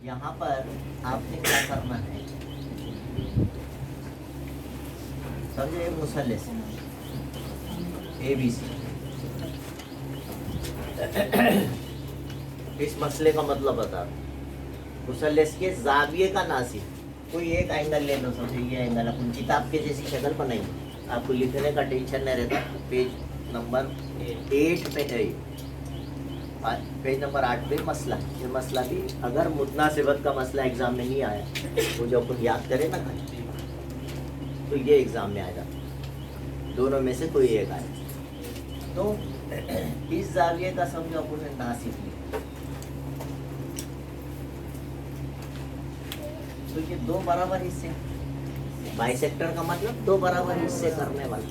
यहाँ पर आपने क्या करना है, समझे, मुसल्लस ABC। इस मसले का मतलब बता दो। मुसल्लस के जाविये का नासिब, कोई एक एंगल ले लो, समझे ये एंगल अपन किताब के जैसी शक्ल बनाएंगे, आपको लिखने का टेंशन नहीं रहता। पेज नंबर 8 पे है, पेज नंबर 8 पे मसला। ये मसला भी अगर मुतनासिबत का मसला एग्जाम में नहीं आया, वो जो अपन याद करें ना तो ये एग्जाम में आएगा, दोनों में से कोई एक आए। तो इस जाविये का समझो अपन ने नासिब लिया, तो ये दो बराबर हिस्से, बाइसेक्टर का मतलब दो बराबर हिस्से करने वाला।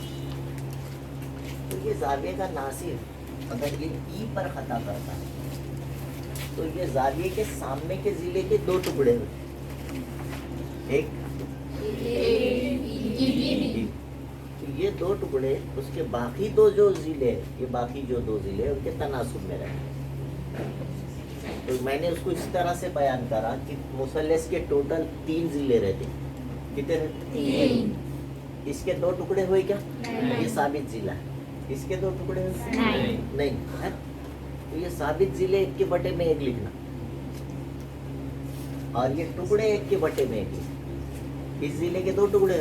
तो ये जाविये का नासिब अगर ये ई पर खता करता है तो ये जाविये के सामने के जिले के दो टुकड़े हुए, एक तो ये दो टुकड़े, उसके बाकी दो जो जिले, ये बाकी जो दो जिले उनके तनासुब में रहेंगे। तो मैंने उसको इस तरह से बयान करा कि मुसल्लस के टोटल 3 जिले रहते, कितने रहते? इसके दो टुकड़े हुए क्या? ये साबित जिला है। इसके दो टुकड़े हुए? नहीं है? तो ये साबित जिले 1 के बटे में 1 लिखना, और ये टुकड़े 1 के बटे में 1 लिखना। इस जिले के दो टुकड़े,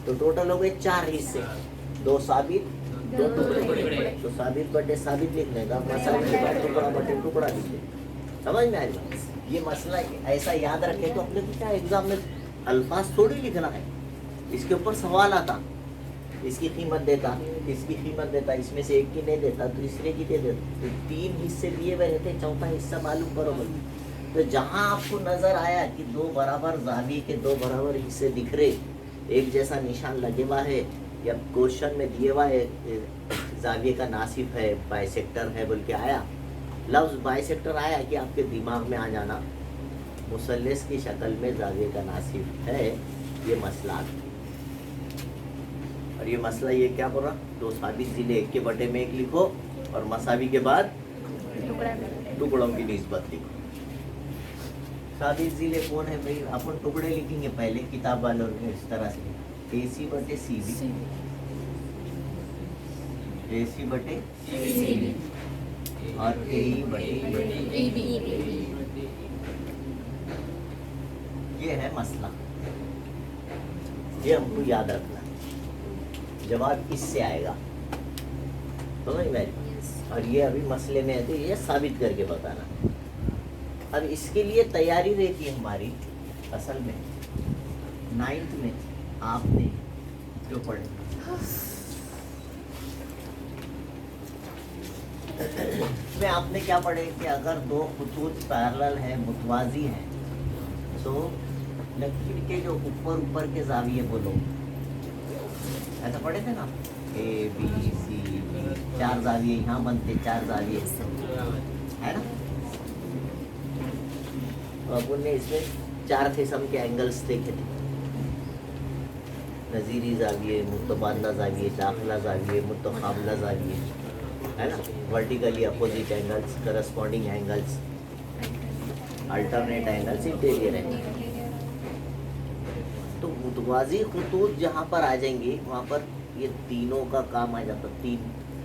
तो टोटल हो गए 4 हिस्से, 2 साबित 2 टुकड़े। तो साबित बटे साबित लिखने का, मसला के बाद टुकड़ा बटे टुकड़ा लिखने, समझ में आएगा? ये मसला ऐसा याद रखे तो अपने को क्या एग्जाम में अल्फाज थोड़ी लिखना है, इसके ऊपर सवाल आता, इसकी कीमत देता, इसकी कीमत देता, इसमें से एक की नहीं देता, दूसरे की दे देता। तो 3 हिस्से दिए हुए रहते, चौथा हिस्सा मालूम करो भाई। तो जहां आपको नजर आया कि 2 बराबर जाविये के 2 बराबर हिस्से दिख रहे, एक जैसा निशान लगे हुआ है, या क्वेश्चन में दिए हुआ है जाविये का नासिब है, बाइसेक्टर है बोल के आया, लफ्ज बाइसेक्टर आया कि आपके दिमाग में आ जाना मुसल्लस की शक्ल में जाविये का नासिब है, ये मसला। और ये मसला ये क्या बोल रहा, 2 साबित जिले 1 के बटे में 1 लिखो, और मसावी के बाद टुकड़ों की निस्बत लिखो। साबित जिले कौन है भाई? अपन टुकड़े लिखेंगे पहले, किताब वालों ने इस तरह से AC बटे CB, AC बटे CB और AE बटे EB। ये है मसला, ये हमको याद रखना, जवाब इससे आएगा, समझ में? और ये अभी मसले में है तो ये साबित करके बताना। अब इसके लिए तैयारी रहती है हमारी, असल में 9th में आपने जो पढ़े, में आपने क्या पढ़े कि अगर 2 खुतूत पैरेलल है, मुतवाजी है, तो लकीर के जो ऊपर के जाविये बोलो, ऐसा पढ़े थे ना, ABCD 4 जाविये यहाँ बनते, 4 जाविये है ना। तो अपन ने इसमें 4 किस्म के एंगल्स देखे थे, नज़ीरी जाविये, मुतबादला जाविये, दाखिला जाविये, मुतकाबला जाविये, है ना, vertically opposite angles, corresponding angles, alternate angles, interior angle. तो मुतवाजी खुतूत जहाँ पर आ जाएंगे वहाँ पर ये तीनों का काम आ जाता, 3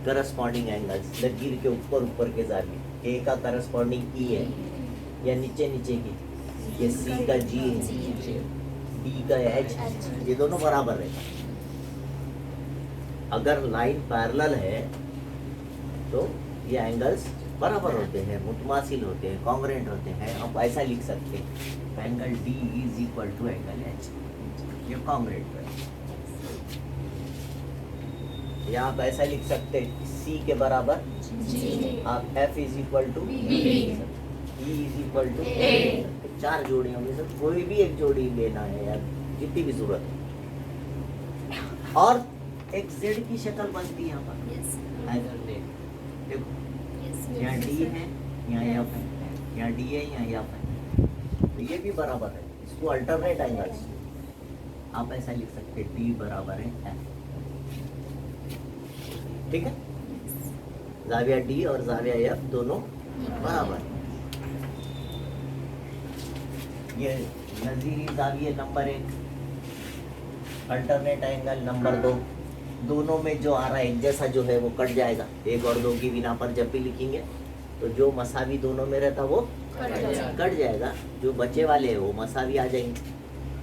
करस्पॉन्डिंग एंगल्स, लकीर के ऊपर के जाविये, A का करस्पॉन्डिंग E है, या नीचे की, ये C का G है, D का H, ये दोनों बराबर है। अगर लाइन पैरेलल है तो ये एंगल्स बराबर होते हैं, मुतमासिल होते हैं, कॉन्ग्रुएंट होते हैं। अब ऐसा लिख सकते हैं, angle D is equal to angle H, ये कॉन्ग्रुएंट है। या आप ऐसा लिख सकते हैं, C के बराबर आप F is equal to B, E is equal to A। 4 जोड़ियों में से कोई भी एक जोड़ी लेना है यार, जितनी भी जरूरत है। और एक Z की शक्ल बनती है यहाँ पर, देखो यहाँ D है, यहाँ F है, यहाँ D है, यहाँ F है, तो ये भी बराबर है। इसको अल्टरनेट एंगल्स आप ऐसा लिख सकते हैं, D बराबर है F, ठीक है। जाविया D और जाविया F दोनों बराबर है। ये नजीरी जाविये नंबर 1, अल्टरनेट एंगल नंबर 2, दोनों में जो आ रहा है एक जैसा जो है वो कट जाएगा। 1 और 2 की बिना पर जब भी लिखेंगे तो जो मसावी दोनों में रहता वो कट जाएगा, जो बचे वाले हैं वो मसावी आ जाएंगे।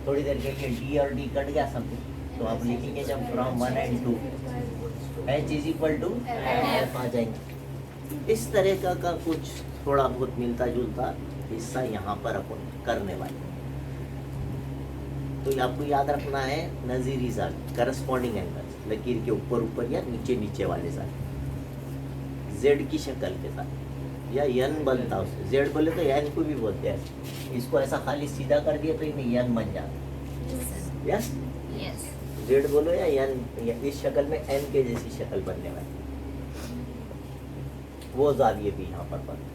थोड़ी देर के लिए डी और डी कट गया सब, तो आप लिखेंगे जब from 1 and 2 H is equal to F आ जाएंगे। इस तरह का कुछ थोड़ा बहुत मिलता जुलता हिस्सा यहाँ पर अपन करने वाले। तो आपको याद रखना है नजीरी जाविया करस्पॉन्डिंग एंगल लकीर के ऊपर ऊपर या नीचे नीचे वाले साथ जेड की शक्ल के साथ, या यन बनता उससे, जेड बोले तो यन को भी बोलते हैं। इसको ऐसा खाली सीधा कर दिया तो ये यन बन जाता। यस जेड बोलो या यन, इस शक्ल में एन के जैसी शक्ल बनने वाली, वो जाविये भी यहाँ पर बनते।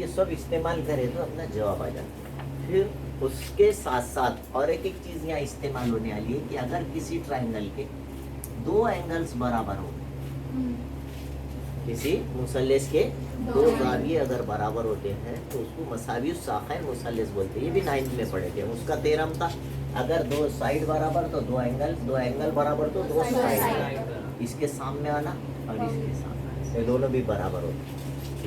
ये सब इस्तेमाल करें तो अपना जवाब आ जाता है। फिर उसके साथ साथ और एक चीज यहाँ इस्तेमाल होने वाली है कि अगर किसी ट्रायंगल के 2 एंगल्स बराबर हो, किसी मुसल्लस के 2 जाविये अगर बराबर होते हैं तो उसको मसावी साखैन मुसल्लस बोलते हैं। ये भी 9th में पढ़े थे। उसका थ्योरम था अगर 2 साइड बराबर तो 2 एंगल बराबर तो 2 साइड, इसके सामने आना और इसके सामने, ये दोनों भी बराबर होते हैं।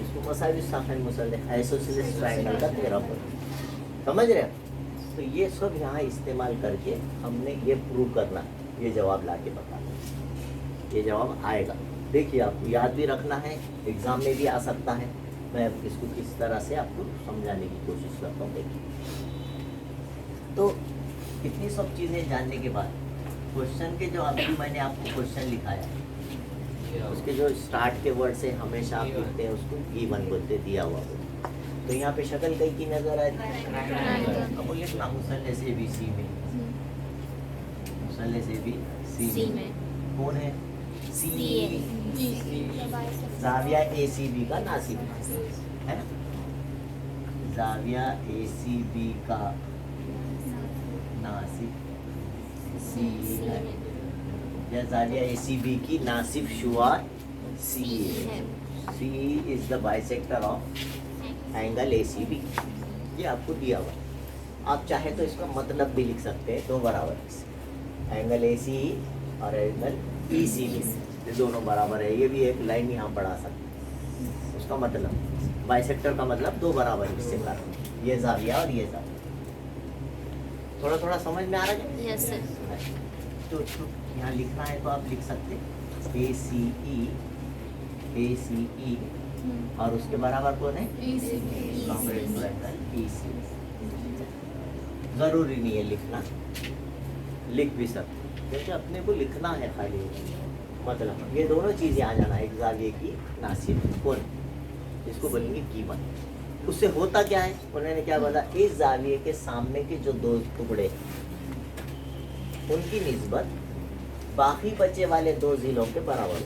इसको मसावी साखैन मुसल्लस आइसोसेलेस ट्रायंगल का थ्योरम बोलते हैं। समझ रहे हैं? तो ये सब यहाँ इस्तेमाल करके हमने ये प्रूव करना, ये जवाब ला के बताना, ये जवाब आएगा। देखिए आपको याद भी रखना है, एग्जाम में भी आ सकता है। मैं इसको किस तरह से आपको समझाने की कोशिश करता हूँ। देखिए तो इतनी सब चीज़ें जानने के बाद क्वेश्चन के जो अभी मैंने आपको क्वेश्चन लिखाया उसके जो स्टार्ट के वर्ड से हमेशा आप लिखते हैं उसको गिवन बोलते, दिया हुआ बोलते। तो यहाँ पे शक्ल कई की नजर आ रही है, अब लिखना मुसल्लस ABC में, मुसल्लस ABC में कौन है? CA, जाविया ACB का नासिब है ना, जाविया ACB का नासिब CA है, या जाविया ACB की Nasib शुआ CA। CE is the bisector of angle ACB। ये आपको दिया हुआ। आप चाहे तो इसका मतलब भी लिख सकते हैं, 2 बराबर एंगल ACE और एंगल ECB, ये दोनों बराबर है। ये भी एक लाइन यहाँ बढ़ा सकते हैं। उसका मतलब बाइसेक्टर का मतलब 2 बराबर हिस्से का, ये जाविया और ये जाविया। थोड़ा थोड़ा समझ में आ रहा है? Yes sir. तो यहाँ लिखना है तो आप लिख सकते हैं ACE और उसके बराबर कौन है? EC। जरूरी नहीं है लिखना, लिख भी सकते, क्योंकि अपने को लिखना है खाली। मतलब ये दोनों चीजें आ जाना, एक जाविये की नासिब कौन, इसको बोलेंगे गिवन। उससे होता क्या है, उन्होंने क्या बोला, इस जाविये के सामने के जो 2 टुकड़े उनकी निस्बत बाकी बचे वाले 2 जिलों के बराबर।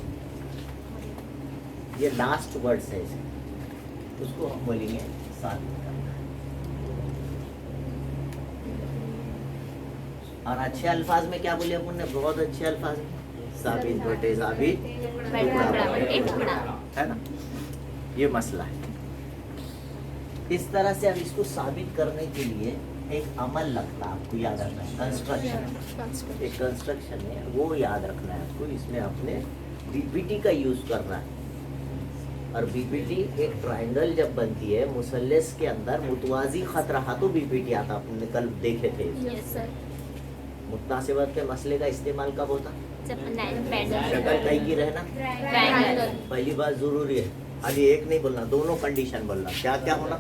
ये लास्ट वर्ड्स है इसके, उसको हम बोलेंगे साबित करना। और अच्छे अल्फाज में क्या बोले अपन ने, बहुत अच्छे अल्फाज में, साबित बटे साबित टुकड़ा, है ना। ये मसला है। इस तरह से अब इसको साबित करने के लिए एक अमल लगता है, आपको याद रखना है, कंस्ट्रक्शन। एक कंस्ट्रक्शन है, वो याद रखना है आपको। इसमें आपने बीपीटी का यूज करना है। और बीपीटी एक ट्रायंगल जब बनती है मुसल्लस के अंदर मुतवाजी खत रहा तो बीपीटी आता, आपने कल देखे थे। Yes sir. मुत्तासिबत के मसले का इस्तेमाल कब होता? शक्ल शक्ल कई की रहना ट्रायंगल। पहली बात जरूरी है, खाली एक नहीं बोलना, दोनों कंडीशन बोलना। क्या क्या होना?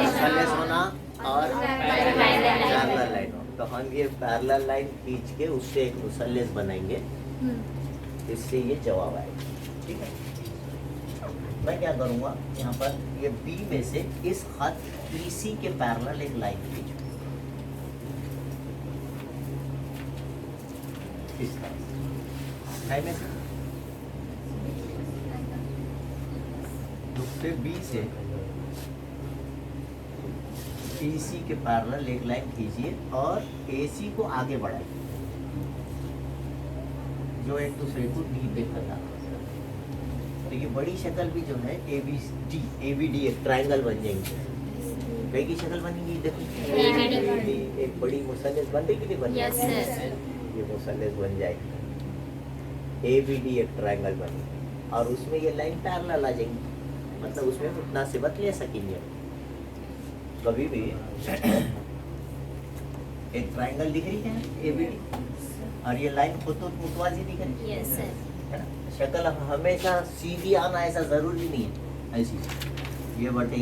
मुसल्लस होना और पैरेलल लाइन होना। तो हम ये पैरेलल लाइन खींच के उससे एक मुसल्लस बनाएंगे, इससे ये जवाब आएगा। ठीक है, मैं क्या करूँगा, यहाँ पर ये बी में से इस खत EC के पैरेलल एक लाइन खींचूँ इस तरह से। नुक्ते बी से EC के पैरेलल एक लाइन खींचिए और AC को आगे बढ़ाइए, जो एक दूसरे को डी पे करता। तो ये बड़ी शक्ल भी जो है ABD एक ट्रायंगल बन जाएंगे। वे की शक्ल बनेगी देखो, ABD। एक बड़ी मुसल्लस बन रही कि नहीं बन Yes, रही? sir. ये मुसल्लस बन जाएगी, ABD एक ट्रायंगल बनेगी और उसमें ये लाइन पैरेलल आ जाएंगी, मतलब उसमें मुतनासिबत ले सकेंगे। कभी भी एक ट्रायंगल दिख रही है ABD और ये लाइन खुद तो मुतवाजी दिख रही है, Yes, sir. है ना? शक्ल हमेशा सीधी आना ऐसा जरूरी नहीं है, ऐसी ये बटे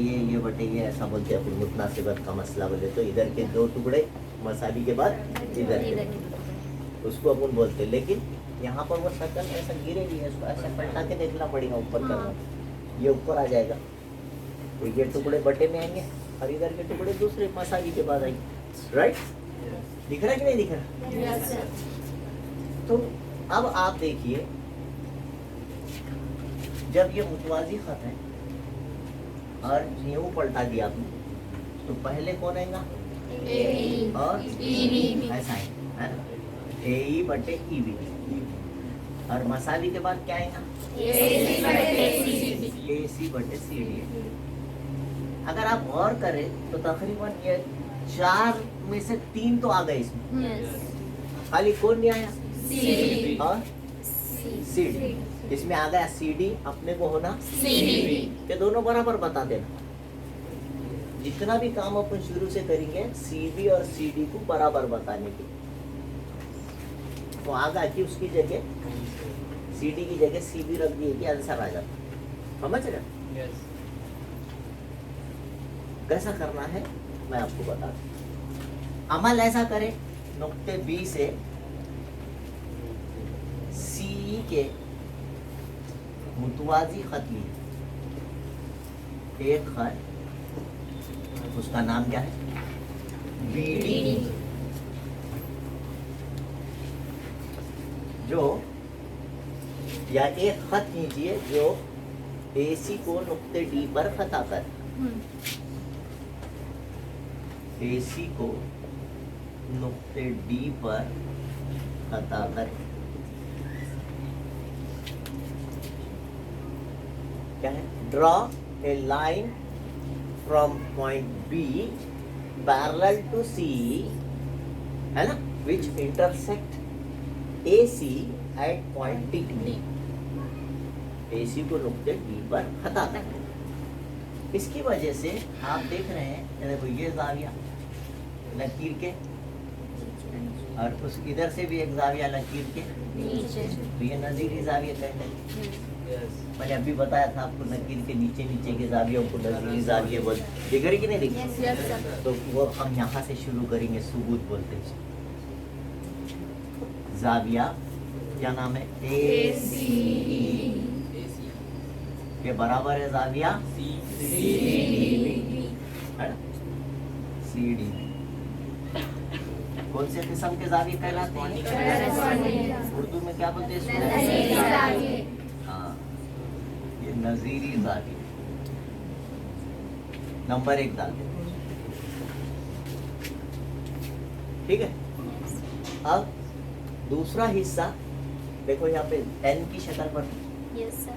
ये ऐसा बोलते हैं। मुतनासिबत का मसला बोले तो इधर के दो टुकड़े मसाली के बाद इधर के, उसको अपन बोलते हैं। लेकिन यहाँ पर वो शक्ल ऐसा गिरे भी है, उसको ऐसा पलटा के देखना पड़ेगा ऊपर करना, ये ऊपर आ जाएगा, ये टुकड़े बटे में आएंगे और इधर के टुकड़े दूसरे मसाली के बाद आएंगे। राइट, दिख रहा है कि नहीं दिख रहा? Yes, sir. तो अब आप देखिए, जब ये मुतवाजी खत है और यूं पलटा दिया आपने, तो पहले कौन आएगा? AE। और EB। ऐसा है ना? AE बटे EB और मसाली के बाद क्या आएगा? AC बटे CD। AC बटे CD। अगर आप गौर करें तो तकरीबन ये 4 में से 3 तो आ गए इसमें, Yes. खाली कौन नहीं आया? CD। और CD। इसमें आ गया CD, अपने को होना CD। ये दोनों बराबर बता देना। जितना भी काम अपन शुरू से करेंगे CB और CD को बराबर बताने की, तो आगा कि उसकी जगह CD की जगह CB रख दिए कि आंसर आ जाता। समझ रहे? कैसा करना है मैं आपको बता दूं। अमल ऐसा करें, नुक्ते B से CE के मुतवाजी खत लिए, एक खत, उसका नाम क्या है? BD। जो या एक खत कीजिए जो AC को नुक्ते D पर खता कर, AC को नुक्ते D पर खता कर। क्या है? Draw a line from point B parallel to C, है ना, which intersect AC at point D। AC को नुक्ते D पर खता कर। इसकी वजह से आप देख रहे हैं, ये देखो ये जाविया लकीर के और उस इधर से भी एक जाविया लकीर के, नीचे। तो ये नजीरी जाविया कहते हैं। मैंने अभी बताया था आपको, लकीर के नीचे नीचे के जावियों को नजीरी जाविया बोलते। दिख रही कि नहीं दिख? Yes, sir. तो वो हम यहाँ से शुरू करेंगे, सुबूत बोलते हैं। जाविया क्या नाम है? AC के बराबर है जाविया CD, है ना? CD कौन से किस्म के जाविये कहलाते हैं? उर्दू में क्या बोलते हैं इसको? हाँ, ये नजीरी जाविये। नंबर 1 डाल दें, ठीक है। अब दूसरा हिस्सा देखो, यहाँ पे N की शक्ल पर Yes, sir.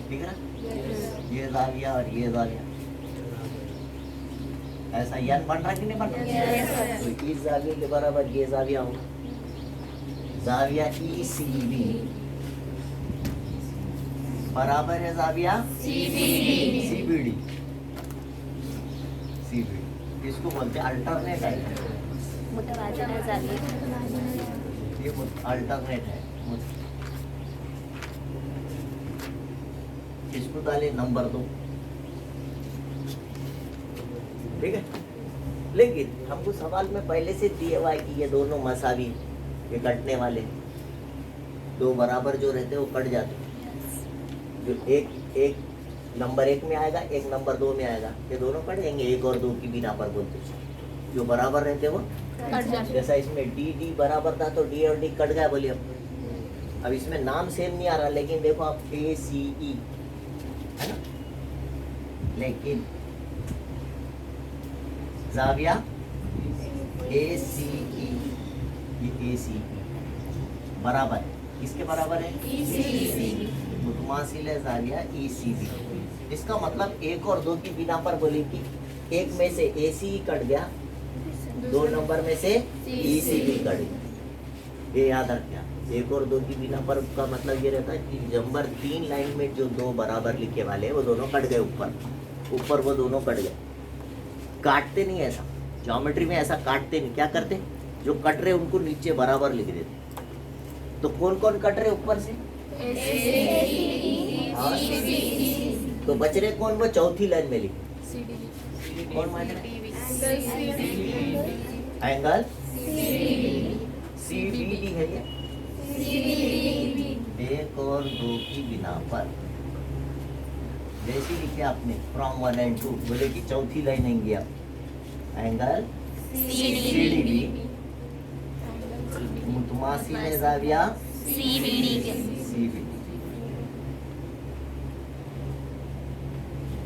ठीक है ना? Yes. ये जाविया और ये जाविया, ऐसा यन बन रहा कि नहीं बन रहा? Yes, sir. तो इस जाविये के बराबर ये जाविया होगा, जाविया ECB बराबर है जाविया CBD। इसको बोलते हैं अल्टरनेट है, मुतवाज़िना जाविया। ये अल्टरनेट है। इसको डाले नंबर 2, ठीक है। लेकिन हमको सवाल में पहले से दिया हुआ है कि ये दोनों मसावी, ये कटने वाले दो बराबर जो रहते हैं वो कट जाते हैं। जो एक नंबर 1 में आएगा, एक नंबर 2 में आएगा, ये दोनों कट जाएंगे 1 और 2 की बिना पर बोलते हैं। जो बराबर रहते हैं वो कट जाते। जैसा इसमें D बराबर था तो D और D कट गया, बोलिए। अब इसमें नाम सेम नहीं आ रहा, लेकिन देखो आप ACE है ना, लेकिन जाविया ACE, ये ACE बराबर किसके बराबर है? ECB। मुतमासिल है जाविया ECB। इसका मतलब 1 और 2 की बिना पर बोले कि एक में से AC कट गया, 2 नंबर में से EC भी कट गया। ये याद रखना। 1 और 2 की बिना पर का मतलब ये रहता है कि नंबर 3 लाइन में जो 2 बराबर लिखे वाले हैं वो दोनों कट गए, ऊपर वो दोनों कट गए। काटते नहीं ऐसा, ज्योमेट्री में ऐसा काटते नहीं। क्या करते, जो कट रहे उनको नीचे बराबर लिख देते। तो कौन कौन कट रहे ऊपर से? हाँ। तो बच रहे कौन? वो चौथी लाइन में लिखे। कौन मान रहे? एंगल CBD है ये। 1 और 2 की बिना पर जैसे लिखे आपने फ्रॉम 1 and 2, बोले कि चौथी लाइन आएंगी आप, एंगल CDB मुतमासिल में जाविया CBD।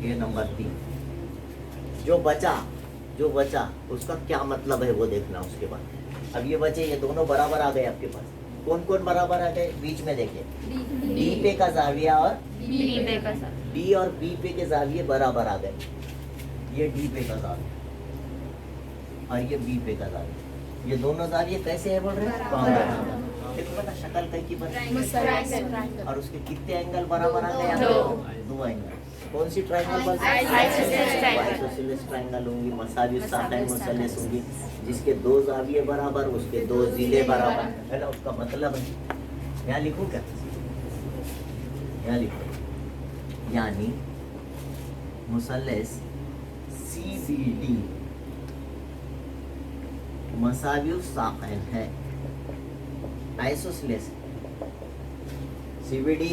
ये नंबर 3। जो बचा उसका क्या मतलब है वो देखना। उसके बाद अब ये बचे, ये दोनों बराबर आ गए आपके पास। कौन कौन बराबर आ गए? बीच में देखिए, डी पे का जाविया और डी और बी पे के जाविये बराबर आ गए। ये डी पे का जाविया और ये बी पे का जाविया, ये दोनों जाविये कैसे है बोल रहे हैं? देखो पता शक्ल कई की बन, और उसके कितने एंगल बराबर आ गए? 2 एंगल। कौन सी ट्रायंगल बोलते हैं? आइसोसेलेस ट्रायंगल होंगी, मसावी साकाइन मुसल्लस होंगी, जिसके 2 जाविये बराबर, उसके 2 जिले बराबर, है ना? उसका मतलब है, यहाँ लिखूं क्या? यहाँ लिखो, यानी मुसल्लस CBD मसावी साकाइन है, आइसोसेलेस। CBD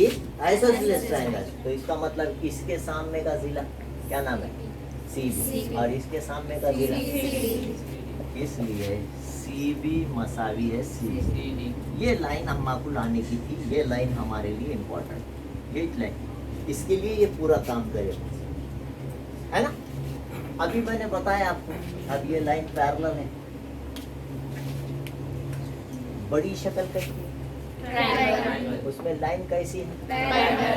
isosceles triangle. तो इसका मतलब इसके सामने का जिला क्या नाम है? CB, और इसके सामने का जिला, इसलिए CB मसावी है CD। ये लाइन अम्मा को लाने की थी, ये लाइन हमारे लिए इम्पोर्टेंट। ये लाइन, इसके लिए ये पूरा काम करेगा, है ना? अभी मैंने बताया आपको, अब ये लाइन पैरेलल है। बड़ी शक्ल कैसी है? उसमें लाइन कैसी है?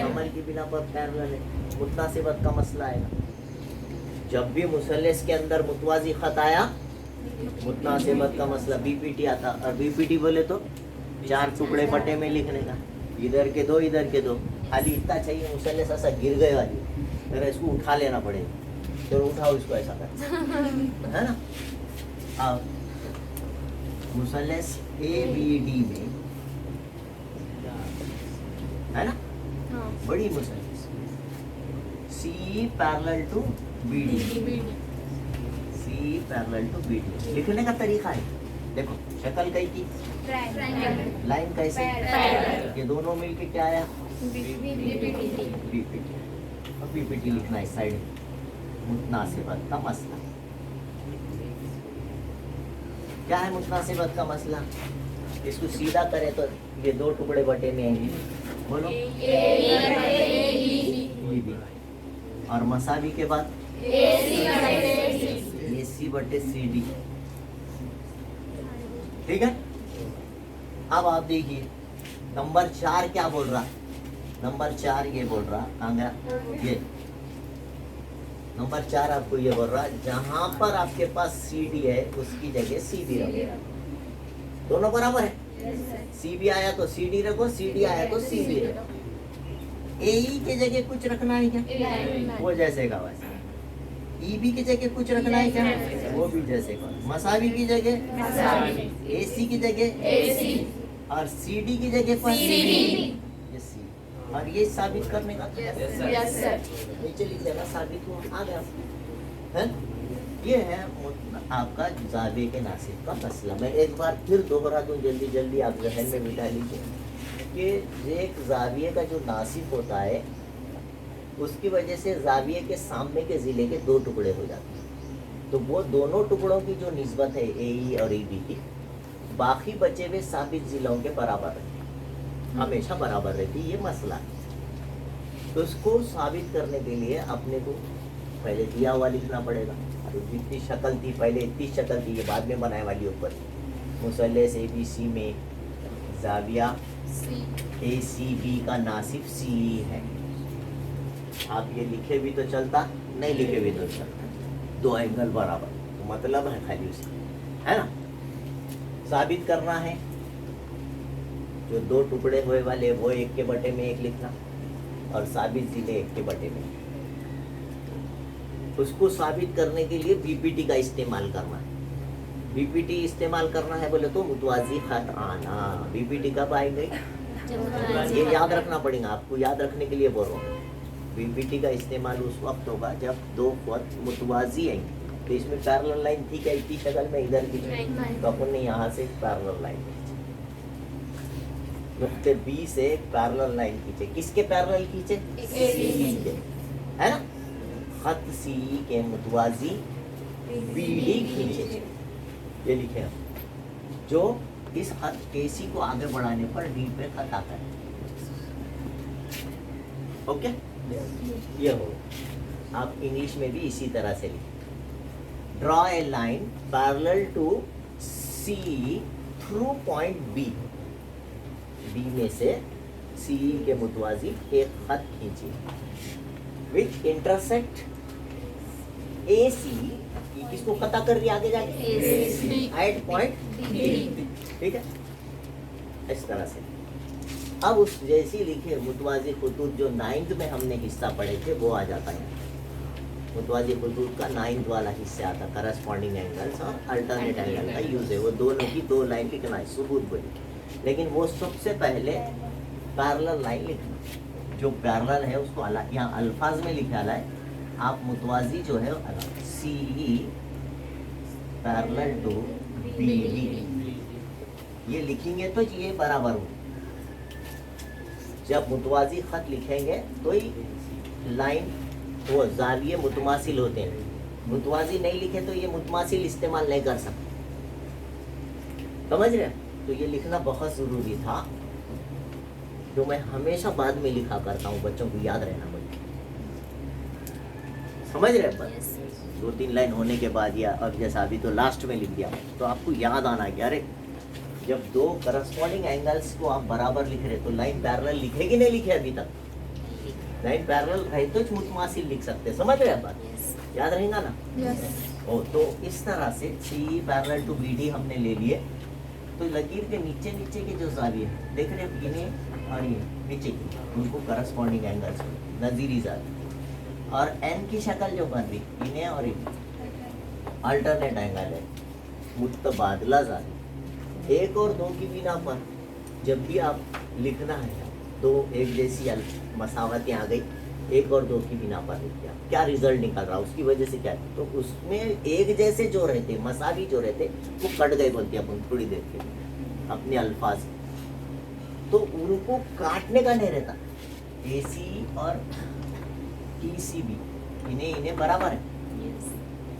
अमल की बिना पर पैरेलल है। मुतनासिबत का मसला आएगा। जब भी मुसल्लस के अंदर मुतवाजी खत आया, मुतनासिबत का मसला BPT आता। और BPT बोले तो 4 टुकड़े बटे में लिखने का, इधर के 2 इधर के 2। खाली इतना चाहिए, मुसल्लस ऐसा गिर गए वाली, फिर इसको उठा लेना पड़ेगा। तो उठाओ इसको, ऐसा कर, है ना? अब मुसल्लस ABD में, है ना? बड़ी मुसल्लस C parallel to BD, C parallel to BD। लिखने का तरीका है, देखो शक्ल कई की, लाइन कैसे, ये दोनों मिलके क्या आया? BPT। और BPT लिखना इस साइड, मुतनासिबत का मसला। क्या है मुतनासिबत का मसला? इसको सीधा करें तो ये 2 टुकड़े बटे में आएंगे, बोलो AB। और मसावी के बाद AC बटे CD। ठीक है? अब आप देखिए नंबर 4 क्या बोल रहा? नंबर 4 ये बोल रहा, कहाँ गया? ये नंबर 4 आपको ये बोल रहा, जहां पर आपके पास CD है उसकी जगह CB रखो। दोनों बराबर है। CB आया तो CD रखो, CD आया तो CB रखो। AE के जगह कुछ रखना है क्या? वो जैसे का वैसे। EB की जगह कुछ रखना है क्या? वो भी जैसे का। मसावी की जगह AC की जगह, और CD की जगह पर ये C। और ये साबित करने का नीचे लिख देना, साबित हुआ, आ गया, है? ये है आपका जावे के नासिब का मसला। मैं एक बार फिर दोहरा दूं, जल्दी जल्दी आप जहन में बिठा लीजिए कि एक जाविये का जो नासिब होता है, उसकी वजह से जाविये के सामने के ज़िले के 2 टुकड़े हो जाते हैं। तो वो दोनों टुकड़ों की जो निस्बत है AE और EB की, बाकी बचे हुए साबित ज़िलों के बराबर रहती है, हमेशा बराबर रहती है। ये मसला है। तो इसको साबित करने के लिए अपने को पहले दिया हुआ लिखना पड़ेगा। तो जितनी शक्ल थी पहले, इतनी शक्ल थी, ये बाद में बनाने वाली ऊपर। मुसल्लस ABC में जाविया ACB का नासिब CE है। आप ये लिखे भी तो चलता, नहीं लिखे भी तो चलता। दो एंगल बराबर, तो मतलब है खाली उसे, है ना। साबित करना है जो दो टुकड़े हुए वाले वो 1/1 लिखना, और साबित जिले 1/1। उसको साबित करने के लिए बीपीटी का इस्तेमाल करना है। बीपीटी इस्तेमाल करना है बोले तो मुतवाजी खत आना। बीपीटी कब आएगी? ये याद रखना पड़ेगा आपको, याद रखने के लिए बोल रहा हूँ। बीपीटी का इस्तेमाल उस वक्त होगा जब दो खत मुतवाजी आएंगे। तो इसमें पैरेलल लाइन थी क्या इतनी शक्ल में इधर की, तो अपन ने यहाँ से पैरेलल लाइन खींची, नुक्ते बी से पैरेलल लाइन खींचे। किसके पैरेलल खींचे? सी के, है ना। खत सी के मुतवाजी बीडी खींचे, ये लिखे हम, जो इस खत केसी को आगे बढ़ाने पर डी पे खत आता है। ओके, ये हो। आप इंग्लिश में भी इसी तरह से लिखें। Draw a line parallel to C through point B. B में से सी के मुतवाजी एक खत खींचिए विच इंटरसेक्ट ए सी। किसको पता कर रही आगे जाके? एट पॉइंट बी, ठीक है। इस तरह से अब उस जैसी लिखे मुतवाजी खुतूत जो 9th में हमने हिस्सा पढ़े थे वो आ जाता है। मुतवाजी खुतूत का 9th वाला हिस्सा आता, करस्पॉन्डिंग एंगल्स और अल्टरनेट एंगल का यूज है। वो दोनों की 2 लाइन लिखना है, सबूत बोली, लेकिन वो सबसे पहले पैरेलल लाइन लिखना। जो पैरेलल है उसको यहाँ अल्फाज में लिखा है। आप मुतवाजी जो है C parallel to B D ये लिखेंगे तो ये बराबर हो। जब मुतवाजी खत लिखेंगे तो ही लाइन वो जाविये मुतमासिल होते हैं। मुतवाजी नहीं लिखे तो ये मुतमासिल इस्तेमाल नहीं कर सकते, समझ रहे? तो ये लिखना बहुत ज़रूरी था, जो मैं हमेशा बाद में लिखा करता हूँ, बच्चों को याद रहना मुझे, समझ रहे? बस 2-3 लाइन होने के बाद, या अब जैसा अभी तो लास्ट में लिख दिया, तो आपको याद आना कि अरे जब 2 करस्पॉन्डिंग एंगल्स को आप बराबर लिख रहे तो लाइन पैरेलल लिखे कि नहीं लिखे? अभी तक लाइन पैरेलल रहे तो मुतमासिल लिख सकते, समझ रहे? बात याद रहेगा ना? ओ, तो इस तरह से C parallel to B D हमने ले लिए। तो लकीर के नीचे नीचे के जो जाविये हैं देख रहे हैं, इन्हें और ये नीचे की, उनको करस्पॉन्डिंग एंगल्स नजीरी जाविये, और एन की शक्ल जो बन रही इन्हें और इन्हें अल्टरनेट एंगल है, मुतबादला जाविये। 1 और 2 की बिना पर जब भी आप लिखना है, 2 एक जैसी मसावतें आ गई, 1 और 2 की बिना पर लिख दिया, क्या रिजल्ट निकल रहा उसकी वजह से क्या है? तो उसमें एक जैसे जो रहते मसावी जो रहते वो कट गए बोलते हैं अपन थोड़ी देर के लिए अपने अल्फाज, तो उनको काटने का नहीं रहता। एसी और ईसीबी इन्हें बराबर है,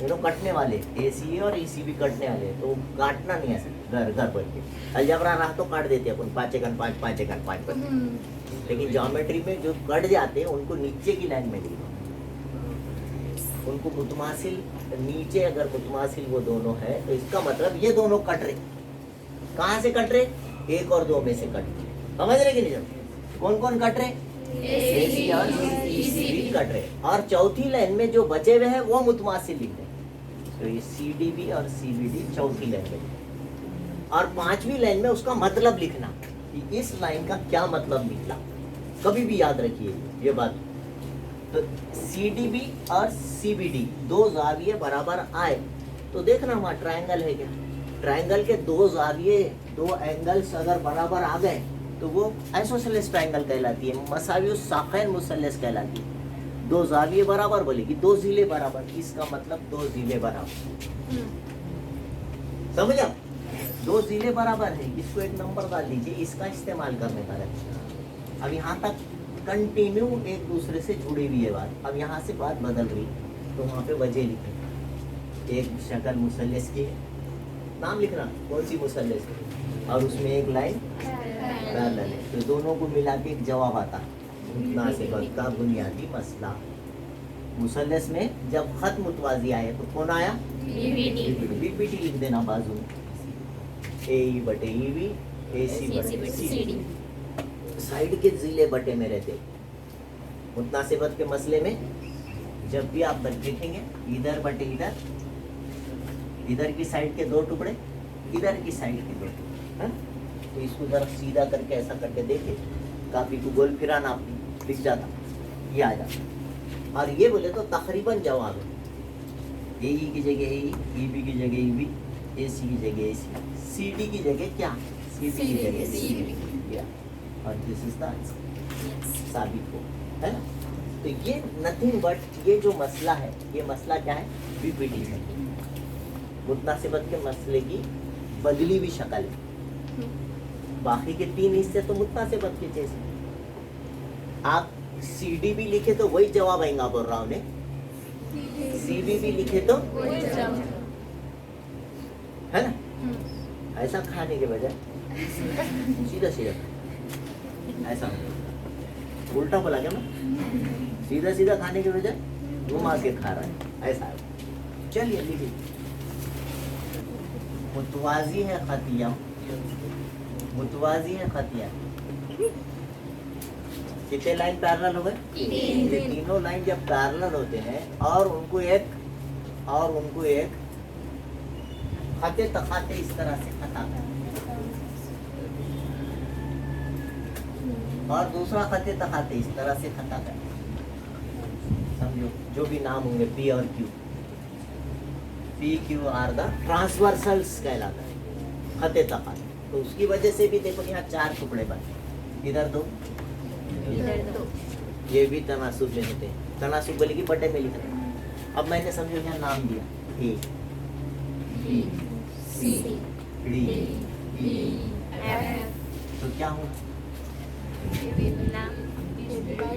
दोनों कटने वाले, एसी और ईसीबी कटने वाले, तो काटना नहीं है घर पर के। अलजबरा रहा तो काट देते अपन 5 एकड़ 5 5 एकड़ 5 पर, लेकिन ज्योमेट्री में जो कट जाते हैं उनको नीचे की लाइन में लिखो, उनको मुतमासिल नीचे, अगर मुतमासिल वो दोनों है तो इसका मतलब ये दोनों कट रहे। कहाँ से कट रहे? 1 और 2 में से कट रहे, समझ रहे कि नहीं? कौन कौन कट रहे? एसी और ईसीबी कट रहे, और चौथी लाइन में जो बचे हुए हैं वो मुतमासिल लिख रहे। तो ये सीडीबी और सीबीडी चौथी लाइन में, और 5वीं लाइन में उसका मतलब लिखना कि इस लाइन का क्या मतलब निकला। कभी भी याद रखिए ये बात। तो सीडीबी और सीबीडी 2 जाविये बराबर आए तो देखना वहाँ ट्रायंगल है क्या। ट्रायंगल के 2 जाविये, 2 एंगल्स अगर बराबर आ गए तो वो आइसोसेलेस ट्रायंगल कहलाती है, मसावी साखैन मुसल्लस कहलाती है। 2 जाविये बराबर बोलेगी, 2 जिले बराबर, इसका मतलब 2 जिले बराबर, समझ आप? 2 जिले बराबर है, इसको एक नंबर डाल दीजिए, इसका इस्तेमाल करने का है। अब यहाँ तक कंटिन्यू एक दूसरे से जुड़ी हुई है बात। अब यहाँ से बात बदल रही तो वहाँ पे वजह लिखें। एक शक्ल मुसल्लस की है, नाम लिखना कौन सी मुसल्लस है, और उसमें एक लाइन पैरेलल है, तो दोनों को मिला के एक जवाब आता है। मुतनासिबत का बुनियादी मसला। मुसल्लस में जब खत मुतवाजी आए तो कौन आया? बीपीटी लिख देना बाजू में, ए बटे ईवी, एसी बटे सीडी, साइड के जिले बटे में रहते। मुतनासिबत के मसले में जब भी आप लिखेंगे इधर बटे इधर, इधर की साइड के दो टुकड़े, इधर की साइड के दो टुकड़े, है? तो इसको जरा सीधा करके ऐसा करके देखिए, काफी को गोल फिराना लिख जाता, ये आ जाता। और ये बोले तो तकरीबन जवाब है, ए ई की जगह ए ई बी की जगह ई बी, ए सी की जगह ए सी, सी डी की जगह क्या, सी डी की जगह सी डी, और दिस इज द साबित हो, है ना? तो ये नथिंग बट ये जो मसला है, ये मसला क्या है, बीपीटी है। मुतनासिबत के मसले की बदली हुई शक्ल है। बाकी के 3 हिस्से तो मुतनासिबत के जैसे, आप सीडी भी लिखे तो वही जवाब आएगा, बोल रहा हूँ, सीडी भी लिखे तो है ना, ऐसा खाने के बजाय सीधा सीधा ऐसा, उल्टा बोला क्या मैं, सीधा सीधा खाने के बजाय घुमा के खा रहा है, ऐसा है। चलिए लिखिए, मुतवाजी है खतिया, मुतवाजी है खतिया, कितने लाइन पैरेलल हो गए, ये तीनों लाइन जब पैरेलल होते हैं और उनको एक खाते तखाते इस तरह से खता है, और दूसरा खाते तखाते इस तरह से खता है, समझो जो भी नाम होंगे पी और क्यू, P Q R the transversals कहलाता है, खते तखाते। तो उसकी वजह से भी देखो यहाँ 4 टुकड़े बने, इधर 2, इधर दो, ये भी तनासुब में होते हैं, तनासुब बोले कि बटे में लिखते हैं। अब मैंने समझो यहाँ नाम दिया A B C D E F, तो क्या हुआ, नाम,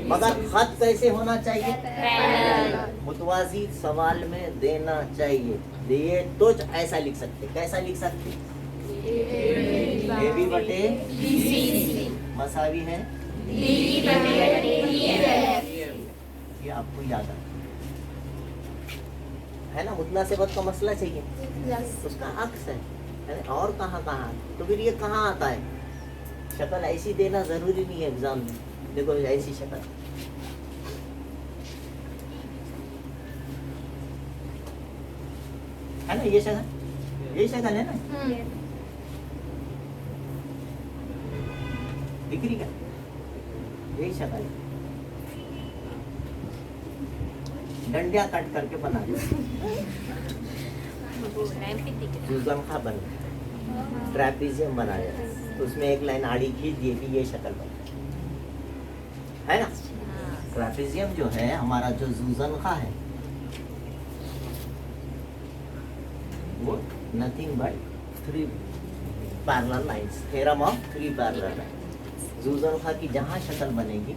मगर खत कैसे होना चाहिए, पैरेलल, मुतवाजी सवाल में देना चाहिए, दिए तो ऐसा लिख सकते, कैसा लिख सकते, ए बी बटे BC, मसावी है, DE बटे EF, ये आपको याद है ना, मुतनासिबत का मसला चाहिए, उसका अक्स है ना? और कहाँ कहाँ, तो फिर ये कहाँ आता है, शक्ल ऐसी देना जरूरी नहीं है एग्जाम में, देखो ऐसी शक्ल, है ना, ये शक्ल, ये शक्ल है ना, दिख रही क्या, यही शक्ल है, डंडिया कट करके बना दो, सुजन खा बन, ट्रैपीजियम बनाया, तो उसमें एक लाइन आड़ी खींच दिए कि ये शक्ल बन, है ना। ट्रैपीजियम जो है हमारा जो जुजनखा है वो nothing but 3 parallel lines, theorem of 3 parallel lines. जुजनखा की जहाँ शक्ल बनेगी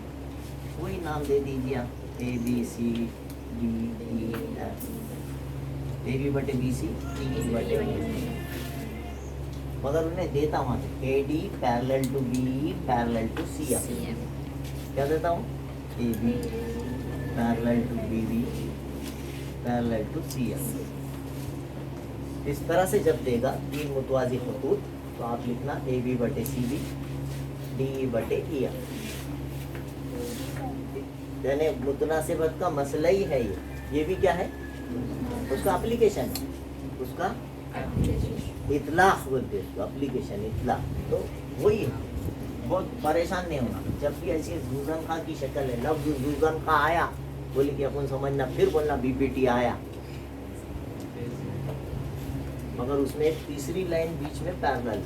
वही नाम दे दीजिए आप, A B C D E F, A B बटे बी सी, डी बटे बी, मगर उन्हें देता वहाँ A D parallel to B parallel to C F, क्या देता हूँ, A B parallel to B B parallel to C F. इस तरह से जब देगा 3 मुतवाजी खतूत, तो आप लिखना ए बी बटे सी बी, डी बटे ई एफ, यानी मुतनासिबत का मसला ही है ये भी क्या है, उसका एप्लीकेशन है, उसका इतलाक बोलते हैं, उसको एप्लीकेशन इतलाक, तो वही है, बहुत परेशान नहीं होना। जब भी ऐसी जुजन खा की शक्ल है, लफ्ज जुजन खा आया बोले कि अपन समझना, फिर बोलना बीपीटी आया, मगर उसमें एक तीसरी लाइन बीच में पैरेलल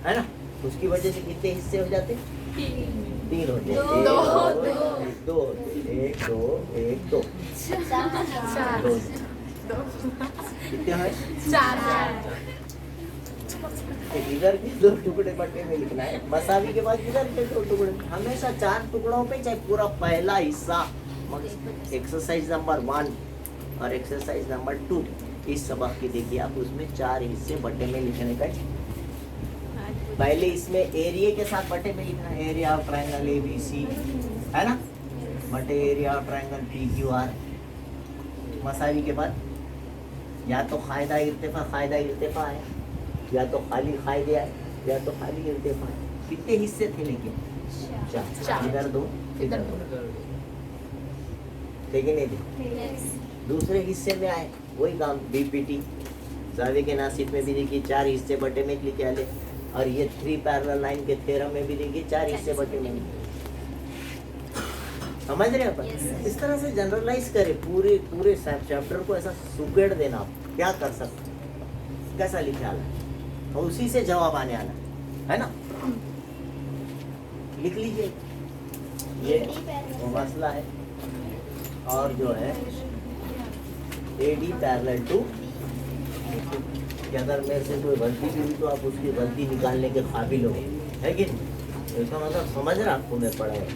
है ना, उसकी वजह से कितने हिस्से हो जाते, 3 होते हैं, 1 2 1 2 1 2 कितने हैं, 4, इधर के 2 टुकड़े बटे में लिखना है, मसावी के बाद इधर के 2 टुकड़े, हमेशा 4 टुकड़ों पे, चाहे पूरा पहला हिस्सा। एक्सरसाइज नंबर 1 और एक्सरसाइज नंबर 2 इस सबक की देखिए आप, उसमें 4 हिस्से बटे में लिखने का। पहले इसमें एरिया के साथ बटे में लिखना है, area of triangle A B C, है ना, बटे area of triangle P Q R. मसावी के बाद या तो कायदा इर्तिफा है, या तो खाली कायदे है, या तो खाली इर्तिफा है। कितने हिस्से थे लेकिन 4, इधर 2 इधर 2, थे कि नहीं थे? दूसरे हिस्से में आए वही काम बीपीटी जावे के नासिब में भी देखिए 4 हिस्से बटे में लिखे आले, और ये 3 पैरेलल लाइन के थ्योरम में भी देखिए 4 हिस्से बटे में। समझ रहे हैं अपन? इस तरह से जनरलाइज करें पूरे पूरे चैप्टर को, ऐसा सुकेड़ देना आप क्या कर सकते, कैसा लिखे आला और उसी से जवाब आने आला है ना। लिख लीजिए ये वो मसला है, और जो है AD पैरेलल टू, कि अगर मेरे से कोई गलती भी हुई तो आप उसकी गलती निकालने के काबिल हो, है कि नहीं? इसका मतलब समझ रहा आपको मैं पढ़ा है।